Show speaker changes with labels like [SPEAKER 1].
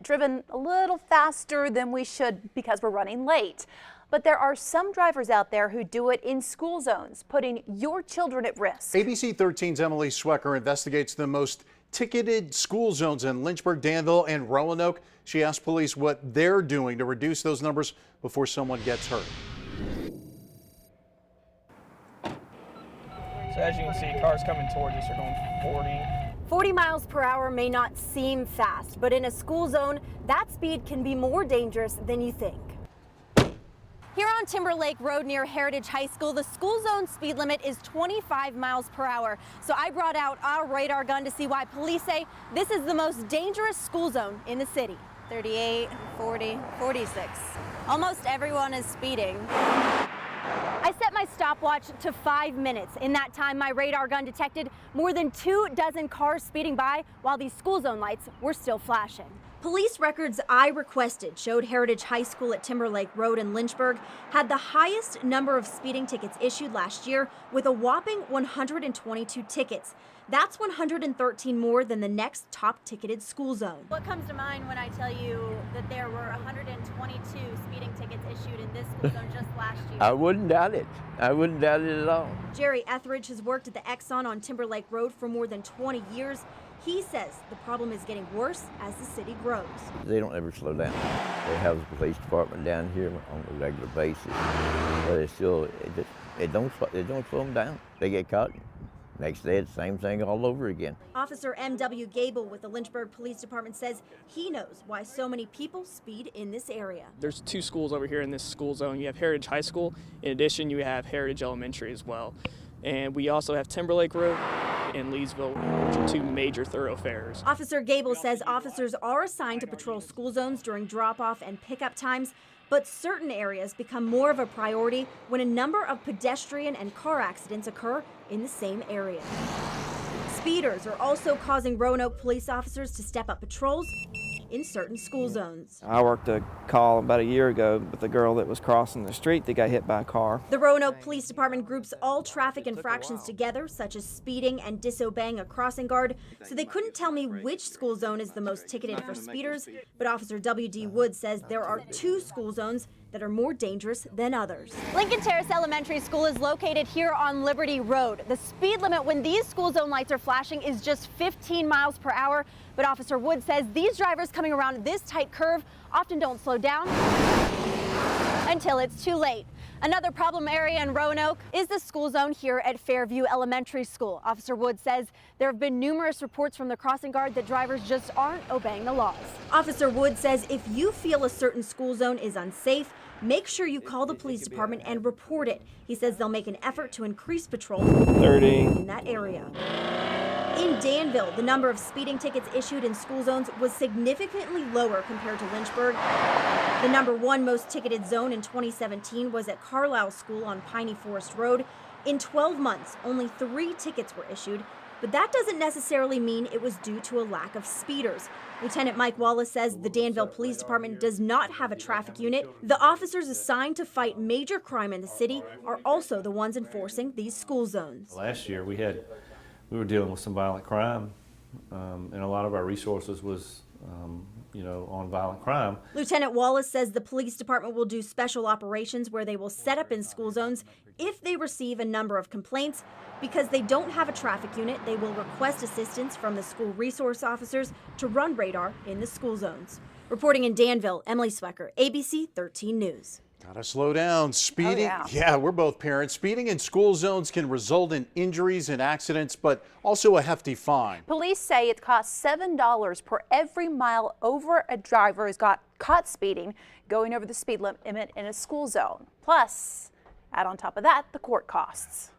[SPEAKER 1] driven a little faster than we should because we're running late. But there are some drivers out there who do it in school zones, putting your children at risk.
[SPEAKER 2] ABC 13's Emily Swecker investigates the most ticketed school zones in Lynchburg, Danville, and Roanoke. She asked police what they're doing to reduce those numbers before someone gets hurt.
[SPEAKER 3] So as you can see, cars coming towards us are going
[SPEAKER 4] 40 miles per hour may not seem fast, but in a school zone, that speed can be more dangerous than you think. Here on Timberlake Road near Heritage High School, the school zone speed limit is 25 miles per hour. So I brought out our radar gun to see why police say this is the most dangerous school zone in the city. 38, 40, 46. Almost everyone is speeding. I set my stopwatch to 5 minutes. In that time, my radar gun detected more than 24 cars speeding by while these school zone lights were still flashing. Police records I requested showed Heritage High School at Timberlake Road in Lynchburg had the highest number of speeding tickets issued last year with a whopping 122 tickets. That's 113 more than the next top ticketed school zone. What comes to mind when I tell you that there were 122 speeding tickets issued in this school zone just last year?
[SPEAKER 5] I wouldn't doubt it. I wouldn't doubt it at all.
[SPEAKER 4] Jerry Etheridge has worked at the Exxon on Timberlake Road for more than 20 years. He says the problem is getting worse as the city grows.
[SPEAKER 5] They don't ever slow down. They have the police department down here on a regular basis, but it still, it don't slow them down. They get caught. Next day, it's the same thing all over again.
[SPEAKER 4] Officer M.W. Gable with the Lynchburg Police Department says he knows why so many people speed in this area.
[SPEAKER 3] There's 2 schools over here in this school zone. You have Heritage High School. In addition, you have Heritage Elementary as well. And we also have Timberlake Road and Leesville, which are 2 major thoroughfares.
[SPEAKER 4] Officer Gable says officers are assigned to patrol school zones during drop-off and pickup times, but certain areas become more of a priority when a number of pedestrian and car accidents occur in the same area. Speeders are also causing Roanoke police officers to step up patrols in certain school zones.
[SPEAKER 6] I worked a call about a year ago with a girl that was crossing the street that got hit by a car.
[SPEAKER 4] The Roanoke Police Department groups all traffic infractions together, such as speeding and disobeying a crossing guard, so they couldn't tell me which school zone is the most ticketed for speeders, but Officer W.D. Wood says there are 2 school zones that are more dangerous than others. Lincoln Terrace Elementary School is located here on Liberty Road. The speed limit when these school zone lights are flashing is just 15 miles per hour, but Officer Wood says these drivers coming around this tight curve often don't slow down until it's too late. Another problem area in Roanoke is the school zone here at Fairview Elementary School. Officer Wood says there have been numerous reports from the crossing guard that drivers just aren't obeying the laws. Officer Wood says if you feel a certain school zone is unsafe, make sure you call the police department and report it. He says they'll make an effort to increase patrol
[SPEAKER 6] 30
[SPEAKER 4] in that area. In Danville, the number of speeding tickets issued in school zones was significantly lower compared to Lynchburg. The number 1 most ticketed zone in 2017 was at Carlisle School on Piney Forest Road. In 12 months, only 3 tickets were issued, but that doesn't necessarily mean it was due to a lack of speeders. Lieutenant Mike Wallace says the Danville Police Department does not have a traffic unit. The officers assigned to fight major crime in the city are also the ones enforcing these school zones.
[SPEAKER 7] Last year we were dealing with some violent crime, and a lot of our resources was on violent crime.
[SPEAKER 4] Lieutenant Wallace says the police department will do special operations where they will set up in school zones if they receive a number of complaints. Because they don't have a traffic unit, they will request assistance from the school resource officers to run radar in the school zones. Reporting in Danville, Emily Swecker, ABC 13 News.
[SPEAKER 2] Gotta slow down. Speeding, yeah, we're both parents. Speeding in school zones can result in injuries and accidents, but also a hefty fine.
[SPEAKER 1] Police say it costs $7 per every mile over a driver has got caught speeding, going over the speed limit in a school zone. Plus, add on top of that the court costs.